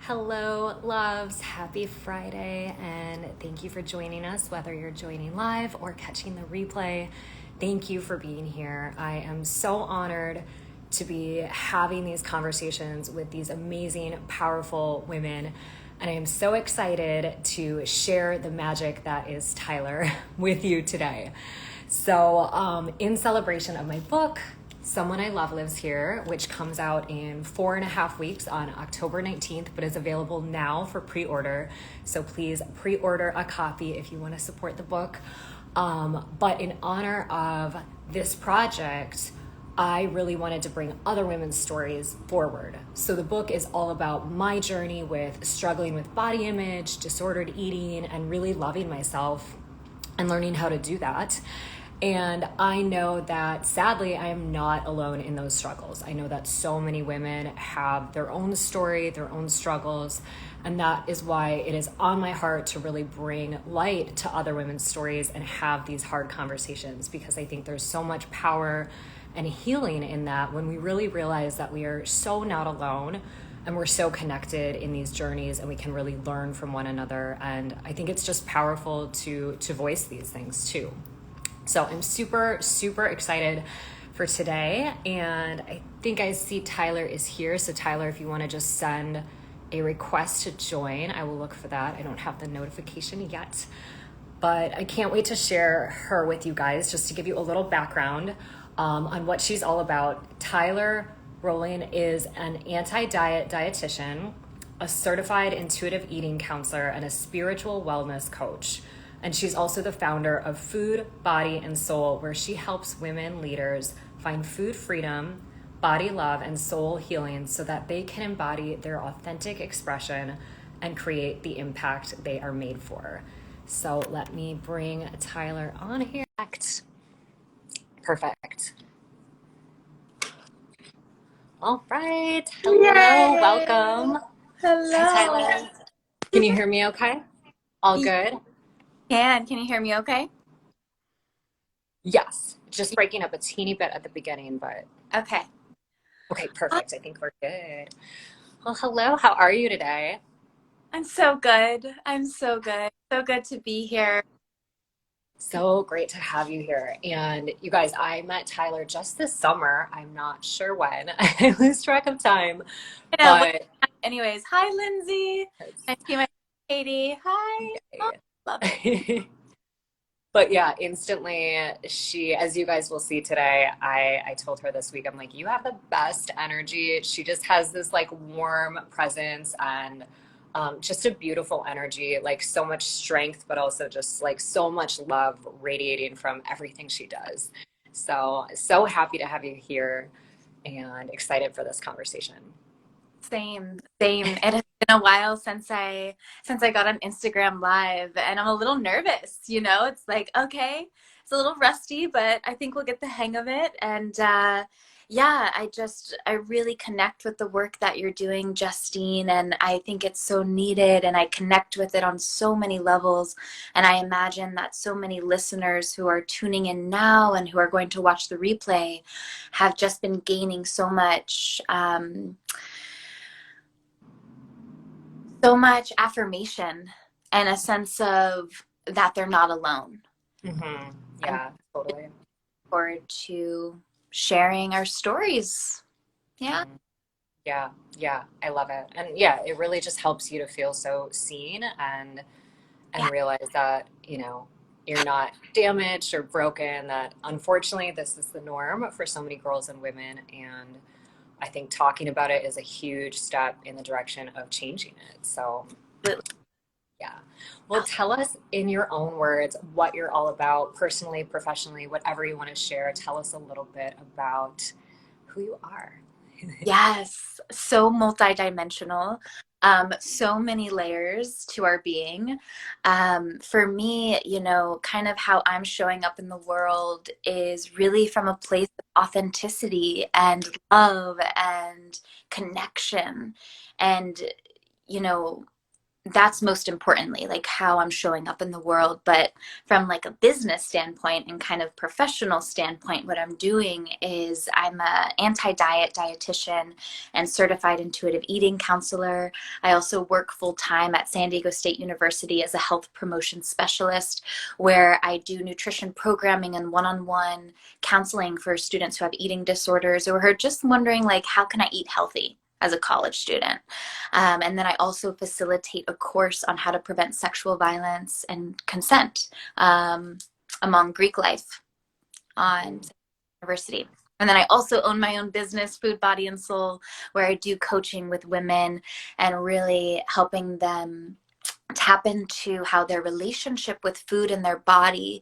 Hello, loves. Happy Friday, and thank you for joining us, whether you're joining live or catching the replay. Thank you for being here. I am so honored to be having these conversations with these amazing, powerful women, and I am so excited to share the magic that is Tyler with you today. So, in celebration of my book, Someone I Love Lives Here, which comes out in 4.5 weeks on October 19th, but is available now for pre-order. So please pre-order a copy if you want to support the book. But in honor of this project, I really wanted to bring other women's stories forward. So the book is all about my journey with struggling with body image, disordered eating, and really loving myself and learning how to do that. And I know that sadly, I am not alone in those struggles. I know that so many women have their own story, their own struggles. And that is why it is on my heart to really bring light to other women's stories and have these hard conversations, because I think there's so much power and healing in that when we really realize that we are so not alone and we're so connected in these journeys and we can really learn from one another. And I think it's just powerful to voice these things too. So I'm super, super excited for today. And I think I see Tyler is here. So Tyler, if you want to just send a request to join, I will look for that. I don't have the notification yet, but I can't wait to share her with you guys, just to give you a little background on what she's all about. Tyler Rowling is an anti-diet dietitian, a certified intuitive eating counselor, and a spiritual wellness coach. And she's also the founder of Food, Body, and Soul, where she helps women leaders find food freedom, body love, and soul healing so that they can embody their authentic expression and create the impact they are made for. So let me bring Tyler on here. Perfect. All right. Hello. Yay! Welcome. Hello. Hi, Tyler. Can you hear me okay? All good? Can you hear me okay? Yes. Just breaking up a teeny bit at the beginning, but Okay. okay, perfect. I think we're good. Well, hello. How are you today? I'm so good. I'm so good. So good to be here. So great to have you here. And you guys, I met Tyler just this summer. I'm not sure when. I lose track of time, Yeah, but anyways, hi, Lindsay. Nice to meet my Katie. Hi. Oh, love it. but yeah, instantly as you guys will see today, I told her this week, I'm like, you have the best energy. She just has this like warm presence and just a beautiful energy, like so much strength, but also just like so much love radiating from everything she does. So happy to have you here and excited for this conversation. Same. It has been a while since I got on Instagram Live, and I'm a little nervous. It's like, okay, it's a little rusty, but I think we'll get the hang of it. And yeah, I really connect with the work that you're doing, Justine, and I think it's so needed, and I connect with it on so many levels. And I imagine that so many listeners who are tuning in now and who are going to watch the replay have just been gaining so much affirmation and a sense of that they're not alone. Mm-hmm. I'm Yeah, totally. looking forward to sharing our stories. Yeah. Mhm. Yeah, yeah, I love it. And yeah, it really just helps you to feel so seen and Yeah. realize that, you're not damaged or broken, that unfortunately this is the norm for so many girls and women. And I think talking about it is a huge step in the direction of changing it. So yeah. Well, tell us in your own words what you're all about personally, professionally, whatever you want to share. Tell us a little bit about who you are. Yes. So multidimensional. So many layers to our being. For me, kind of how I'm showing up in the world is really from a place of authenticity and love and connection. And, you know, that's most importantly like how I'm showing up in the world. But from like a business standpoint and kind of professional standpoint, what I'm doing is I'm a anti-diet dietitian and certified intuitive eating counselor. I also work full time at San Diego State University as a health promotion specialist, where I do nutrition programming and one-on-one counseling for students who have eating disorders or who are just wondering like, how can I eat healthy as a college student? And then I also facilitate a course on how to prevent sexual violence and consent among Greek life on university. And then I also own my own business, Food, Body, and Soul, where I do coaching with women and really helping them tap into how their relationship with food and their body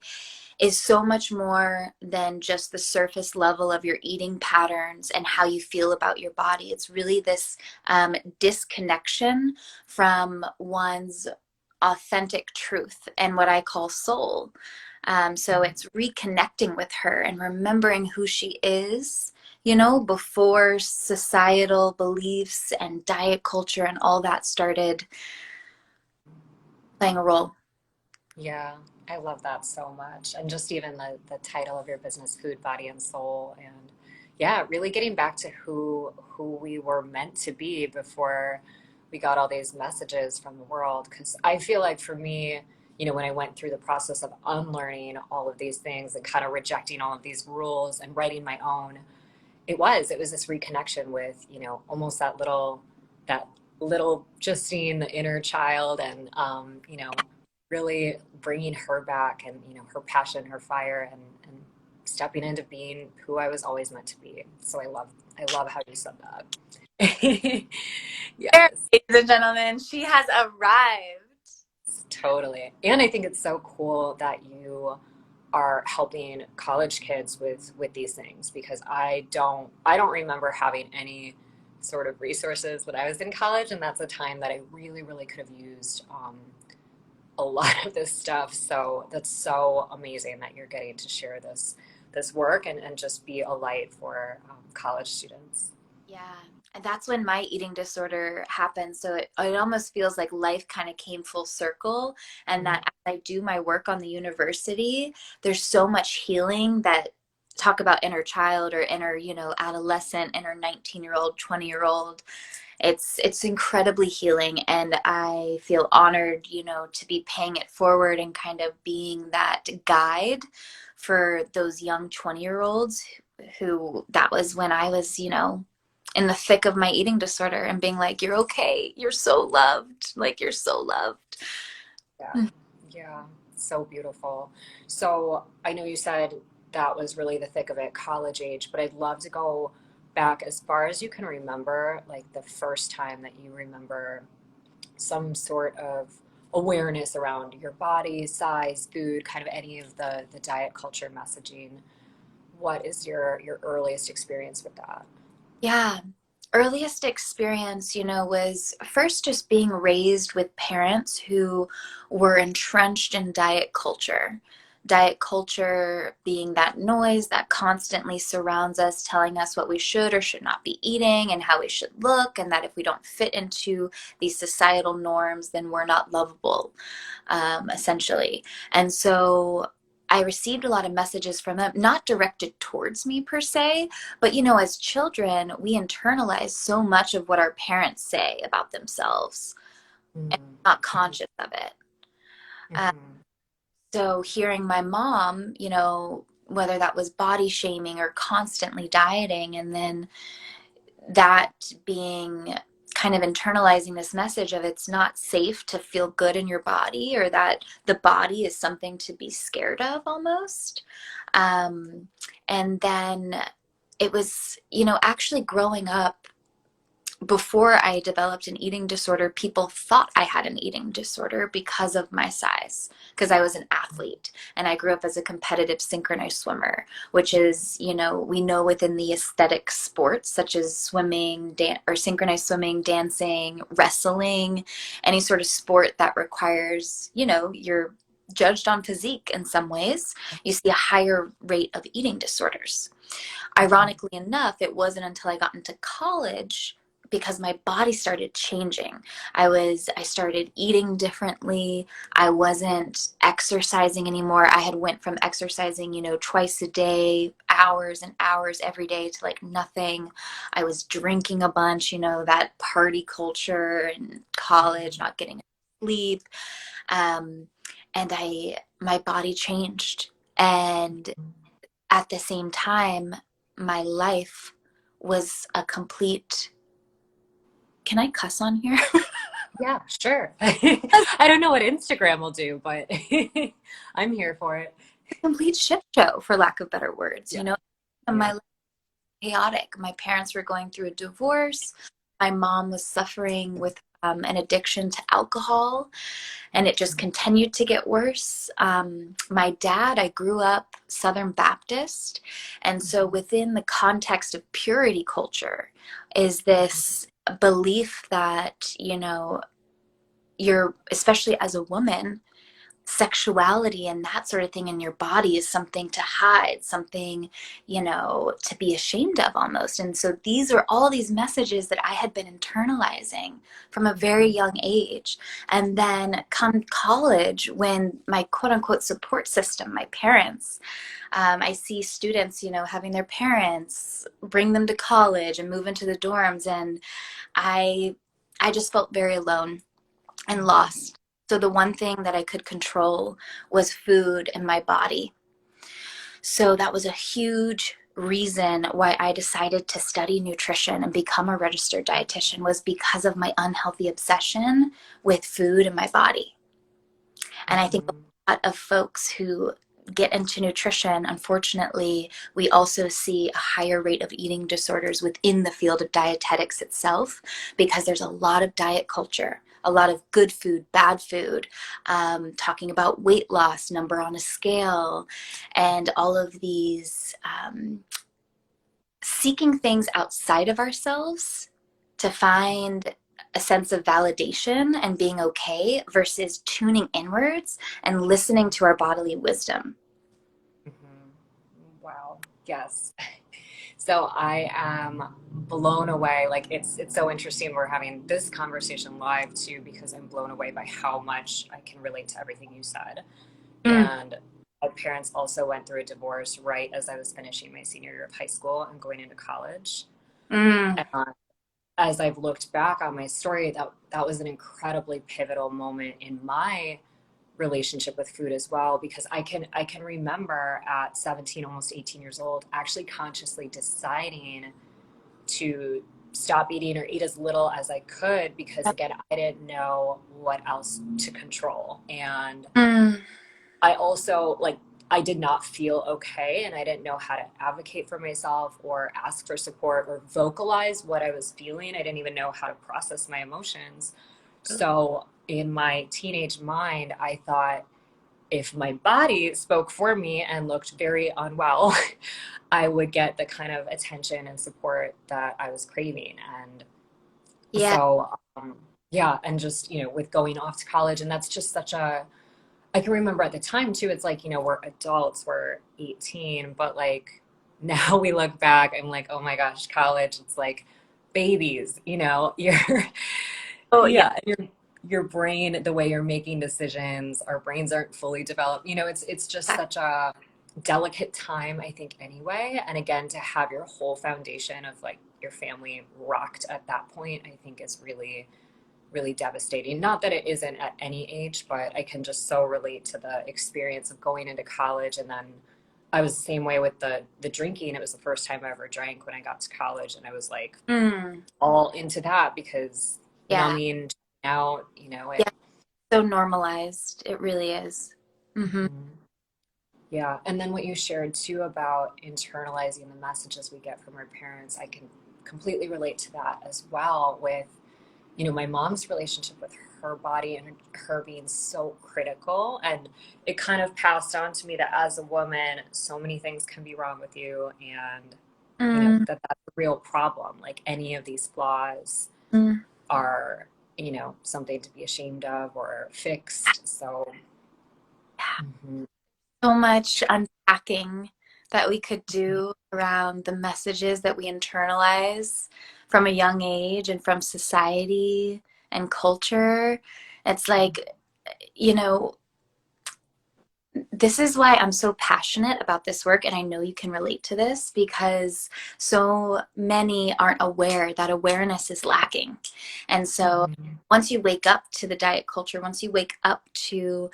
is so much more than just the surface level of your eating patterns and how you feel about your body. It's really this disconnection from one's authentic truth and what I call soul. So it's reconnecting with her and remembering who she is, you know, before societal beliefs and diet culture and all that started playing a role. Yeah, I love that so much. And just even the title of your business, Food, Body, and Soul. And yeah, really getting back to who we were meant to be before we got all these messages from the world. Because I feel like for me, when I went through the process of unlearning all of these things and kind of rejecting all of these rules and writing my own, it was this reconnection with, almost that little Justine, the inner child, and really bringing her back, and her passion, her fire, and stepping into being who I was always meant to be. So I love how you said that. There, Yes, ladies and gentlemen, she has arrived. totally. And I think it's so cool that you are helping college kids with these things, because I don't remember having any sort of resources when I was in college, and that's a time that I really really could have used a lot of this stuff. So that's so amazing that you're getting to share this work, and just be a light for college students. Yeah. And that's when my eating disorder happened. So it almost feels like life kind of came full circle. And Mhm. that as I do my work on the university, there's so much healing that talk about inner child or inner, adolescent, inner 19-year-old, 20-year-old. It's incredibly healing. And I feel honored, to be paying it forward and kind of being that guide for those young 20-year-olds who that was when I was, in the thick of my eating disorder and being like, you're okay. You're so loved. Like, you're so loved. Yeah, yeah, so beautiful. So I know you said that was really the thick of it, college age, but I'd love to go back as far as you can remember, like the first time that you remember some sort of awareness around your body, size, food, kind of any of the diet culture messaging. What is your earliest experience with that? Yeah. Earliest experience, was first just being raised with parents who were entrenched in diet culture. Diet culture being that noise that constantly surrounds us, telling us what we should or should not be eating and how we should look, and that if we don't fit into these societal norms, then we're not lovable, essentially. And so I received a lot of messages from them, not directed towards me per se, but as children, we internalize so much of what our parents say about themselves and Mm-hmm. not conscious of it. Uh, Mm-hmm. so hearing my mom, whether that was body shaming or constantly dieting, and then that being kind of internalizing this message of it's not safe to feel good in your body, or that the body is something to be scared of almost. Um, and then it was, actually growing up before I developed an eating disorder, people thought I had an eating disorder because of my size, because I was an athlete and I grew up as a competitive synchronized swimmer, which is, we know within the aesthetic sports such as swimming, or synchronized swimming, dancing, wrestling, any sort of sport that requires, you're judged on physique in some ways, you see a higher rate of eating disorders. Mm-hmm. Ironically enough, it wasn't until I got into college, because my body started changing. I started eating differently. I wasn't exercising anymore. I had went from exercising, twice a day, hours and hours every day, to like nothing. I was drinking a bunch, that party culture in college, not getting sleep. Um, and my body changed. And at the same time, my life was a complete, can I cuss on here? Yeah, sure. I don't know what Instagram will do, but I'm here for it. A complete shit show, for lack of better words. Yeah. And my Yeah. life was chaotic. My parents were going through a divorce. My mom was suffering with an addiction to alcohol, and it just continued to get worse. My dad, I grew up Southern Baptist, and so within the context of purity culture is this belief that, you're, especially as a woman, sexuality and that sort of thing in your body is something to hide, something, to be ashamed of almost. And so these are all these messages that I had been internalizing from a very young age. And then come college, when my quote unquote support system, my parents, I see students, having their parents bring them to college and move into the dorms. And I, I just felt very alone and lost. So the one thing that I could control was food and my body. So that was a huge reason why I decided to study nutrition and become a registered dietitian, was because of my unhealthy obsession with food and my body. And I think Mhm. a lot of folks who get into nutrition, unfortunately, we also see a higher rate of eating disorders within the field of dietetics itself, because there's a lot of diet culture, a lot of good food, bad food, talking about weight loss, number on a scale, and all of these seeking things outside of ourselves to find a sense of validation and being okay, versus tuning inwards and listening to our bodily wisdom. Mhm. Wow. Yes. So I am blown away. Like it's so interesting we're having this conversation live too, because I'm blown away by how much I can relate to everything you said. Mm, And my parents also went through a divorce right as I was finishing my senior year of high school and going into college. mm, And as I've looked back on my story, that was an incredibly pivotal moment in my relationship with food as well, because I can remember at 17, almost 18 years old, actually consciously deciding to stop eating or eat as little as I could, because again, I didn't know what else to control. And mm, I also like I did not feel okay, and I didn't know how to advocate for myself or ask for support or vocalize what I was feeling. I didn't even know how to process my emotions. So in my teenage mind, I thought if my body spoke for me and looked very unwell, I would get the kind of attention and support that I was craving. And yeah, so, yeah, and just, with going off to college, and that's just such a, I can remember at the time too, it's like, we're adults, we're 18, but like now we look back, I'm like, oh my gosh, college, it's like babies, you're, oh yeah, yeah, your brain, the way you're making decisions, our brains aren't fully developed. It's just such a delicate time, I think, anyway. And again, to have your whole foundation of like your family rocked at that point, I think is really, really devastating. Not that it isn't at any age, but I can just so relate to the experience of going into college. And then I was the same way with the drinking. It was the first time I ever drank when I got to college, and I was like mm, all into that because yeah, numbing out, yeah. So normalized, it really is. Hmm. Mhm. Yeah. And then what you shared too about internalizing the messages we get from our parents, I can completely relate to that as well with, my mom's relationship with her body and her being so critical. And it kind of passed on to me that as a woman, so many things can be wrong with you. And, Mm, that's a real problem. Like any of these flaws mm. are, something to be ashamed of or fixed. So, mhm. So much unpacking that we could do around the messages that we internalize from a young age and from society and culture. It's like, you know, this is why I'm so passionate about this work, and I know you can relate to this because so many aren't aware that awareness is lacking. And so Mhm. once you wake up to the diet culture, once you wake up to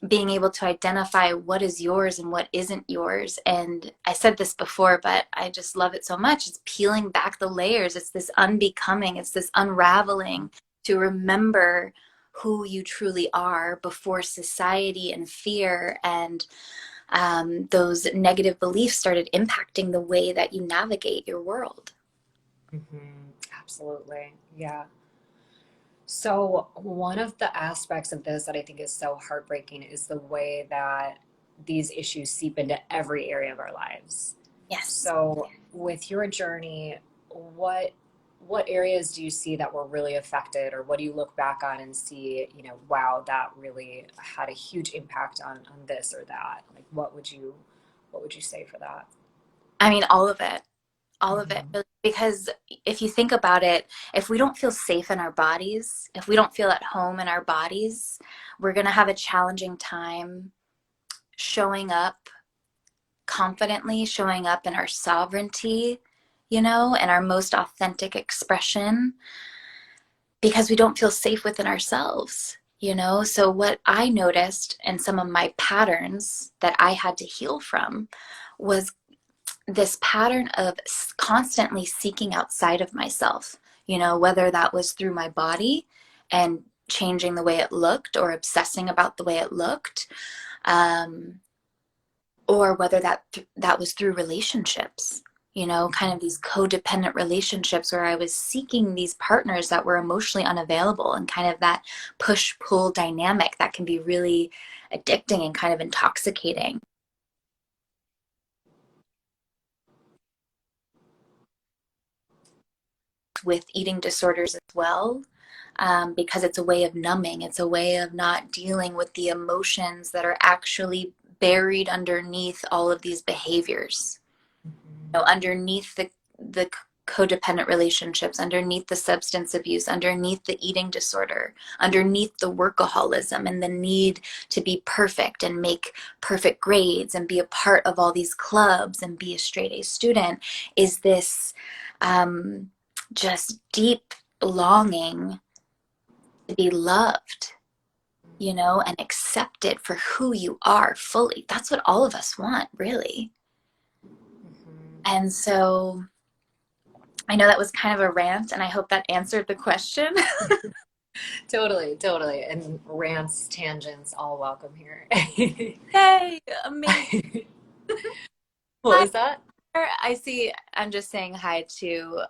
being able to identify what is yours and what isn't yours, and I said this before, but I just love it so much. It's peeling back the layers. It's this unbecoming, it's this unraveling to remember who you truly are before society and fear and those negative beliefs started impacting the way that you navigate your world. Absolutely. Yeah. So, one of the aspects of this that I think is so heartbreaking is the way that these issues seep into every area of our lives. Yes. So, with your journey, what what areas do you see that were really affected, or what do you look back on and see, wow, that really had a huge impact on this or that? Like, what would you say for that? I mean, all of it. Hmm. Because if you think about it, if we don't feel safe in our bodies, if we don't feel at home in our bodies, we're going to have a challenging time showing up confidently, showing up in our sovereignty, and our most authentic expression because we don't feel safe within ourselves. So what I noticed and some of my patterns that I had to heal from was this pattern of constantly seeking outside of myself, whether that was through my body and changing the way it looked or obsessing about the way it looked, um, or whether that was through relationships, kind of these codependent relationships where I was seeking these partners that were emotionally unavailable, and kind of that push pull dynamic that can be really addicting and kind of intoxicating. With eating disorders as well, because it's a way of numbing, it's a way of not dealing with the emotions that are actually buried underneath all of these behaviors, underneath the codependent relationships, underneath the substance abuse, underneath the eating disorder, underneath the workaholism and the need to be perfect and make perfect grades and be a part of all these clubs and be a straight A student, is this um, just deep longing to be loved, and accepted for who you are fully. That's what all of us want, really. Hmm. And so I know that was kind of a rant, and I hope that answered the question. Totally, totally. And rants, tangents, all welcome here. Yay, amazing. What Hi, was that? I see. I'm just saying hi to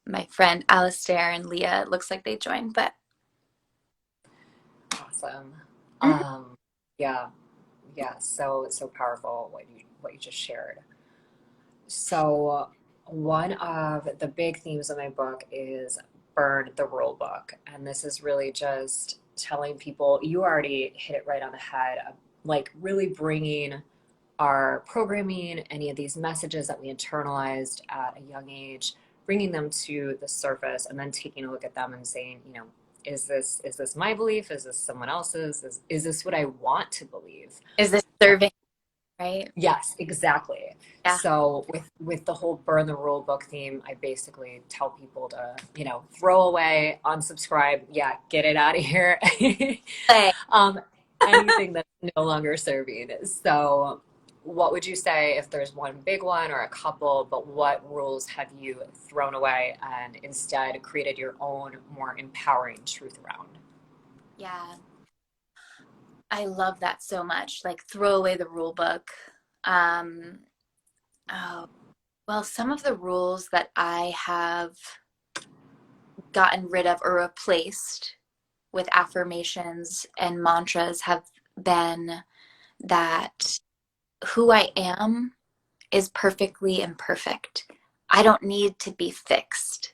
my friend Alistair and Leah. It looks like they joined, but Awesome. mhm. Um, yeah, yeah, so powerful what you just shared. So one of the big themes of my book is burn the rule book. And this is really just telling people, you already hit it right on the head, of like really bringing our programming, any of these messages that we internalized at a young age, bringing them to the surface and then taking a look at them and saying, is this my belief? Is this someone else's? Is this what I want to believe? Is this serving, right? Yes, exactly. Yeah. So with the whole burn the rule book theme, I basically tell people to, throw away, unsubscribe, yeah, get it out of here. Play. um, Anything that's no longer serving. So what would you say if there's one big one or a couple, but what rules have you thrown away and instead created your own more empowering truth around? Yeah, I love that so much. Like, throw away the rule book. Um, oh, well, some of the rules that I have gotten rid of or replaced with affirmations and mantras have been that who I am is perfectly imperfect. I don't need to be fixed.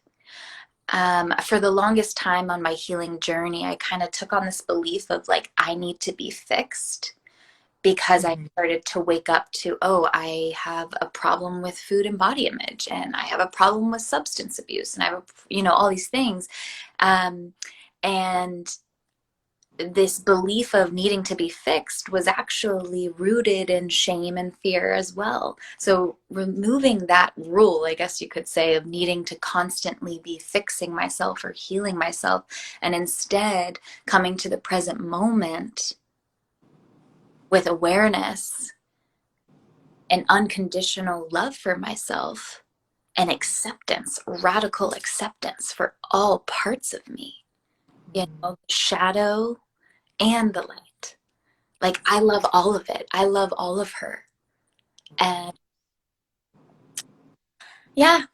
For the longest time on my healing journey, I kind of took on this belief of like, I need to be fixed because I Mhm. started to wake up to, oh, I have a problem with food and body image, and I have a problem with substance abuse, and I have, all these things. Um, and this belief of needing to be fixed was actually rooted in shame and fear as well. So removing that rule, I guess you could say, of needing to constantly be fixing myself or healing myself, and instead coming to the present moment with awareness and unconditional love for myself and acceptance, radical acceptance for all parts of me, the shadow and the light. Like, I love all of it. I love all of her. And yeah,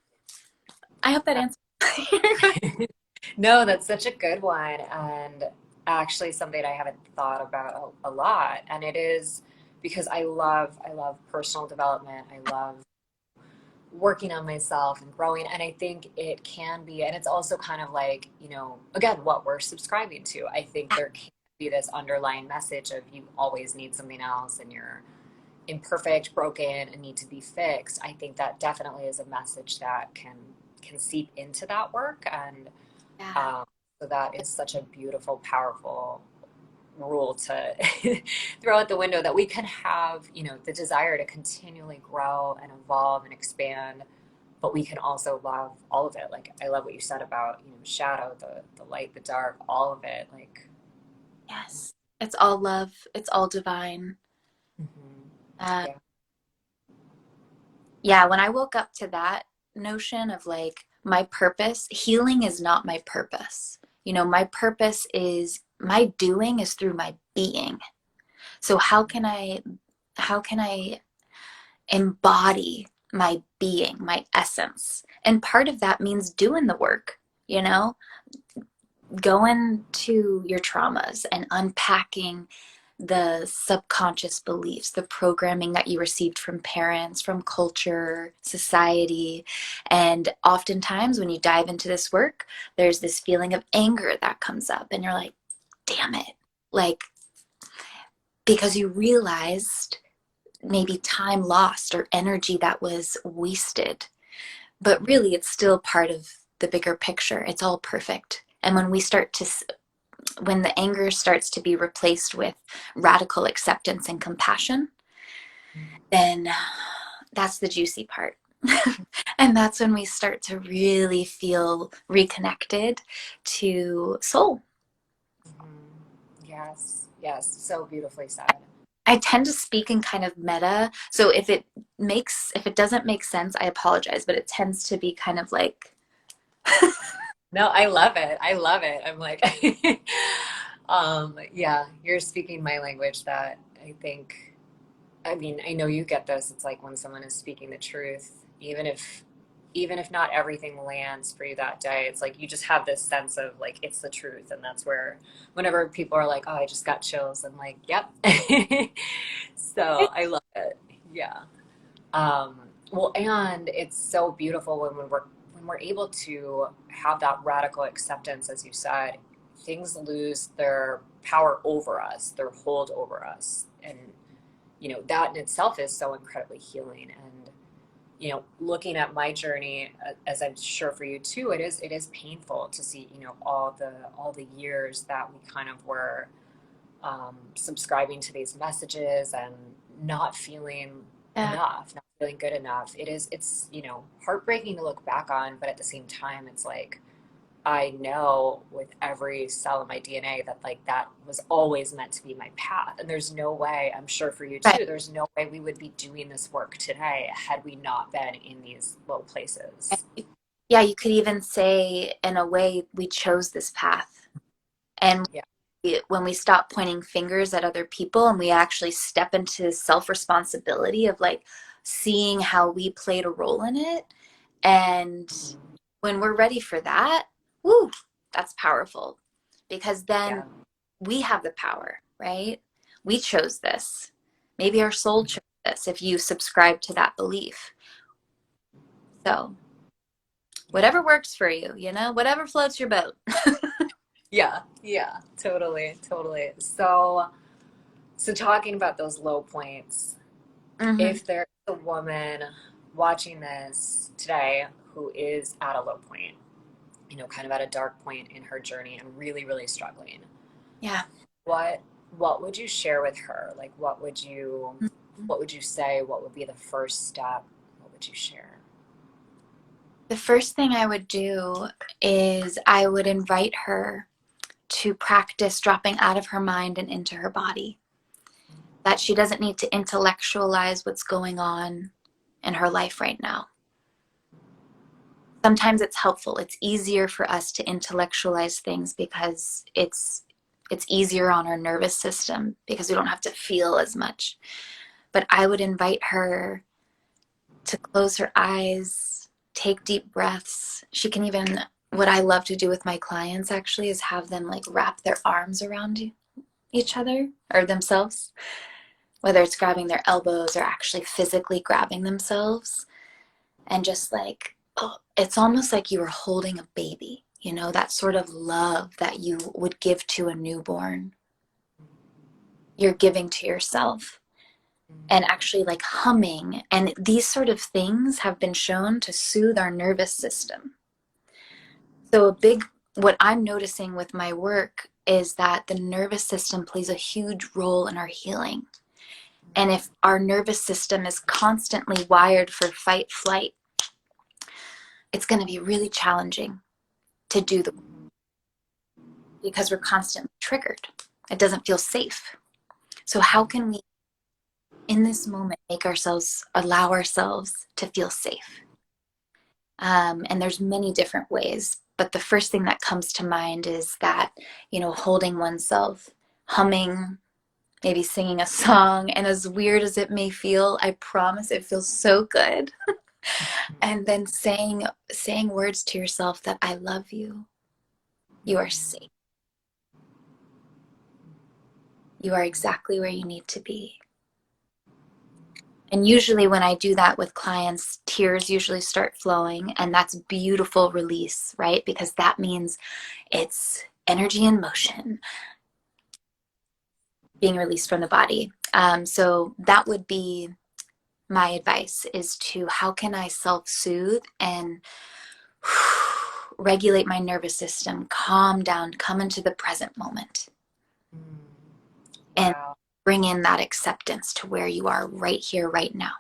I hope that answers. No, that's such a good one, and actually something I haven't thought about a lot. And it is because I love personal development. I love working on myself and growing. And I think it can be, and it's also kind of like, again, what we're subscribing to. I think there can be this underlying message of you always need something else and you're imperfect, broken, and need to be fixed. I think that definitely is a message that can seep into that work. And Yeah. um, so that is such a beautiful, powerful rule to throw out the window, that we can have, the desire to continually grow and evolve and expand, but we can also love all of it. Like, I love what you said about, shadow, the light, the dark, all of it. Like, Yes. It's all love. It's all divine. mhm. Uh, Yeah. yeah, when I woke up to that notion of like my purpose, healing is not my purpose. My purpose is my doing is through my being. So how can I embody my being, my essence? And part of that means doing the work, you know, going to your traumas and unpacking the subconscious beliefs, the programming that you received from parents, from culture, society. And oftentimes, when you dive into this work, there's this feeling of anger that comes up, and you're like, damn it. Like, because you realized maybe time lost or energy that was wasted. But really, it's still part of the bigger picture. It's all perfect. And when the anger starts to be replaced with radical acceptance and compassion, then that's the juicy part. And that's when we start to really feel reconnected to soul. Mhm. Yes, yes, so beautifully said. I tend to speak in kind of meta. So if it doesn't make sense, I apologize, but it tends to be kind of like, No, I love it. I love it. I'm like, yeah, you're speaking my language. That I think, I mean, I know you get this. It's like when someone is speaking the truth, even if not everything lands for you that day, it's like you just have this sense of like it's the truth. And that's where whenever people are like, "Oh, I just got chills," I'm like, "Yep." So I love it. Yeah. Well, and it's so beautiful when we're able to have that radical acceptance, as you said. Things lose their power over us, their hold over us, and that in itself is so incredibly healing. And looking at my journey, as I'm sure for you too, it is painful to see all the years that we kind of were subscribing to these messages and not feeling yeah, enough, not feeling good enough. It's heartbreaking to look back on, but at the same time, it's like I know with every cell in my DNA that like that was always meant to be my path. And there's no way, I'm sure for you right. too, there's no way we would be doing this work today had we not been in these low places. Yeah, you could even say, in a way, we chose this path. And Yeah. when we stop pointing fingers at other people and we actually step into self responsibility of like seeing how we played a role in it, and Mhm. when we're ready for that, woo, that's powerful, because then Yeah. we have the power, right? We chose this. Maybe our soul chose this if you subscribe to that belief. So, Yeah. whatever works for you, whatever floats your boat. Yeah. Yeah. Totally. Totally. So So talking about those low points, Hmm. if there's a woman watching this today who is at a low point, kind of at a dark point in her journey and really, really struggling, Yeah. what what would you share with her? Like what would you say? What would be the first step? What would you share? The first thing I would do is I would invite her to practice dropping out of her mind and into her body. That she doesn't need to intellectualize what's going on in her life right now. Sometimes it's helpful. It's easier for us to intellectualize things because it's easier on our nervous system because we don't have to feel as much. But I would invite her to close her eyes, take deep breaths. She can even, what I love to do with my clients actually is have them like wrap their arms around each other or themselves, whether it's grabbing their elbows or actually physically grabbing themselves, and just like, oh, it's almost like you were holding a baby, that sort of love that you would give to a newborn, you're giving to yourself. And actually like humming, and these sort of things have been shown to soothe our nervous system. So what I'm noticing with my work is that the nervous system plays a huge role in our healing. And if our nervous system is constantly wired for fight flight, it's going to be really challenging to do the because we're constantly triggered. It doesn't feel safe. So how can we in this moment allow ourselves to feel safe? And there's many different ways, but the first thing that comes to mind is that, holding oneself, humming, maybe singing a song, and as weird as it may feel, I promise it feels so good. And then saying words to yourself that I love you. You are safe. You are exactly where you need to be. And usually when I do that with clients, tears usually start flowing, and that's beautiful release, right? Because that means it's energy in motion being released from the body. So that would be my advice, is to how can I self-soothe and regulate my nervous system, calm down, come into the present moment, Mm, and wow. bring in that acceptance to where you are right here, right now.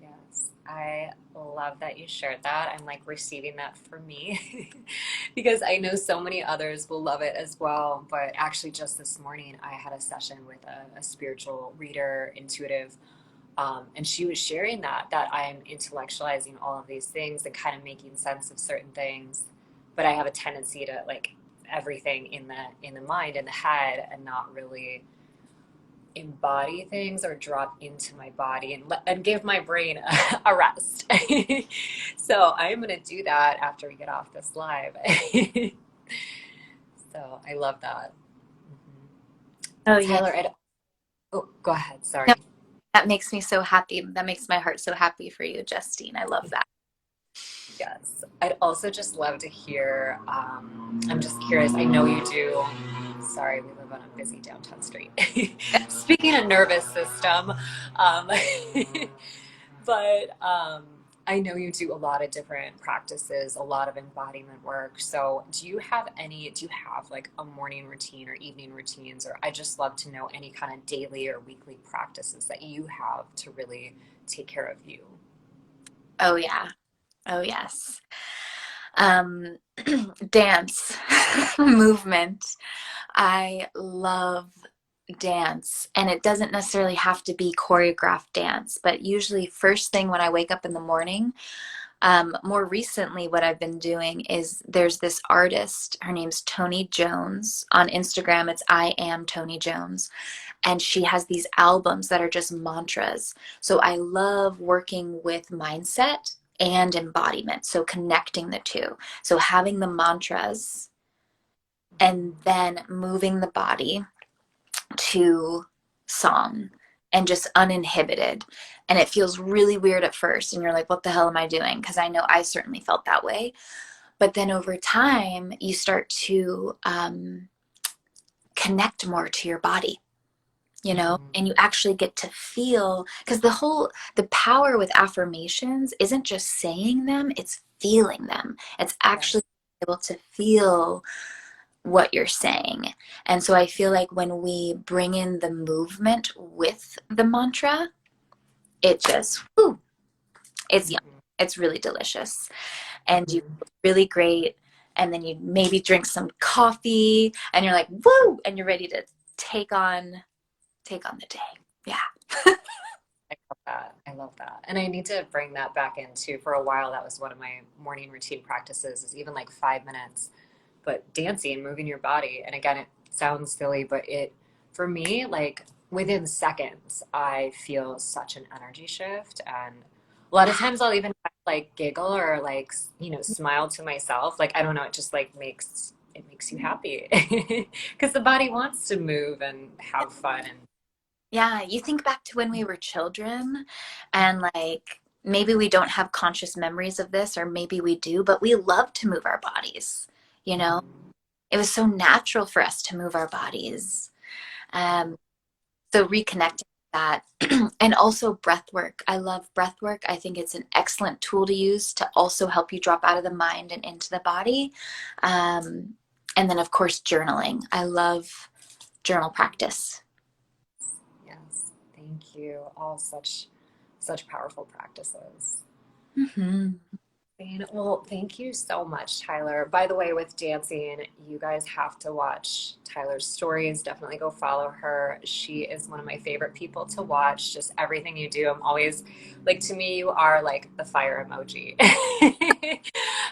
Yes, I love that you shared that. I'm like receiving that for me because I know so many others will love it as well. But actually, just this morning, I had a session with a spiritual reader, intuitive, and she was sharing that I'm intellectualizing all of these things and kind of making sense of certain things, but I have a tendency to like everything in the mind, in the head, and not really embody things or drop into my body and give my brain a rest. So I'm going to do that after we get off this live. So I love that. Oh yeah. Tyler, oh, go ahead. No, Sorry. that makes me so happy. That makes my heart so happy for you, Justine. I love that. Yes. I'd also just love to hear. I'm just curious. I know you do. Sorry, we live on a busy downtown street. Speaking of nervous system, um, but I know you do a lot of different practices, a lot of embodiment work. So, do you have like a morning routine or evening routines? Or I just love to know any kind of daily or weekly practices that you have to really take care of you. Oh yeah. Oh yes. Um, dance, movement. I love dance, and it doesn't necessarily have to be choreographed dance, but usually first thing when I wake up in the morning. More recently, what I've been doing is there's this artist, her name's Tony Jones. On Instagram, it's I am Tony Jones. And she has these albums that are just mantras. So I love working with mindset and embodiment. So connecting the two. So having the mantras and then moving the body to song and just uninhibited. And it feels really weird at first. And you're like, what the hell am I doing? Because I know I certainly felt that way. But then over time, you start to connect more to your body. you know, Mhm. and you actually get to feel, because the power with affirmations isn't just saying them, it's feeling them. It's actually Yes. able to feel what you're saying. And so I feel like when we bring in the movement with the mantra, it just, whew, it's yum. Mhm. It's really delicious. And you Mhm. feel really great. And then you maybe drink some coffee and you're like, woo, and you're ready to take on the day. Yeah. I love that. I love that. And I need to bring that back in too. For a while, that was one of my morning routine practices, is even like 5 minutes, but dancing, moving your body. And again, it sounds silly, but for me, like within seconds, I feel such an energy shift. And a lot of times I'll even like giggle or like, smile to myself. Like, I don't know, it just like it makes you happy because the body wants to move and have fun. And Yeah, you think back to when we were children and like maybe we don't have conscious memories of this or maybe we do, but we love to move our bodies, you know? Mhm. It was so natural for us to move our bodies. Um, so reconnecting with that and also breath work. I love breath work. I think it's an excellent tool to use to also help you drop out of the mind and into the body. Um, and then of course journaling. I love journal practice. Yes, thank you. All such powerful practices. Hmm. Well, thank you so much, Tyler. By the way, with dancing, you guys have to watch Tyler's stories. Definitely go follow her. She is one of my favorite people to watch. Just everything you do. I'm always like, to me, you are like the fire emoji.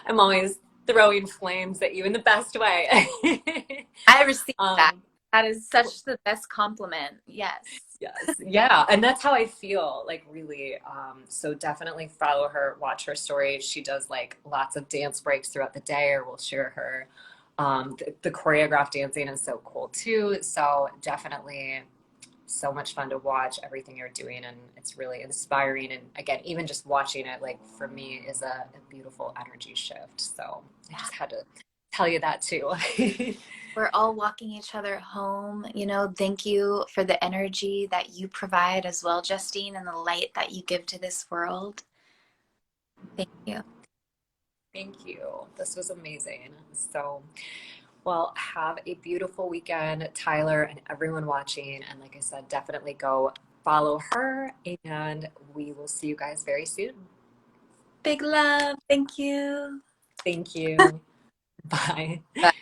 I'm always throwing flames at you in the best way. I received that. um, That is such the best compliment. Yes. Yes, yeah, and that's how I feel, like really. So definitely follow her, watch her stories. She does like lots of dance breaks throughout the day, or we'll share her. The choreographed dancing is so cool too. So definitely so much fun to watch everything you're doing, and it's really inspiring. And again, even just watching it, like for me, is a beautiful energy shift. So I Yeah. just had to tell you that too. We're all walking each other home. You know, thank you for the energy that you provide as well, Justine, and the light that you give to this world. Thank you. Thank you. This was amazing. So. Well, have a beautiful weekend, Tyler, and everyone watching. And like I said, definitely go follow her, and we will see you guys very soon. Big love. Thank you. Thank you. Bye. Bye.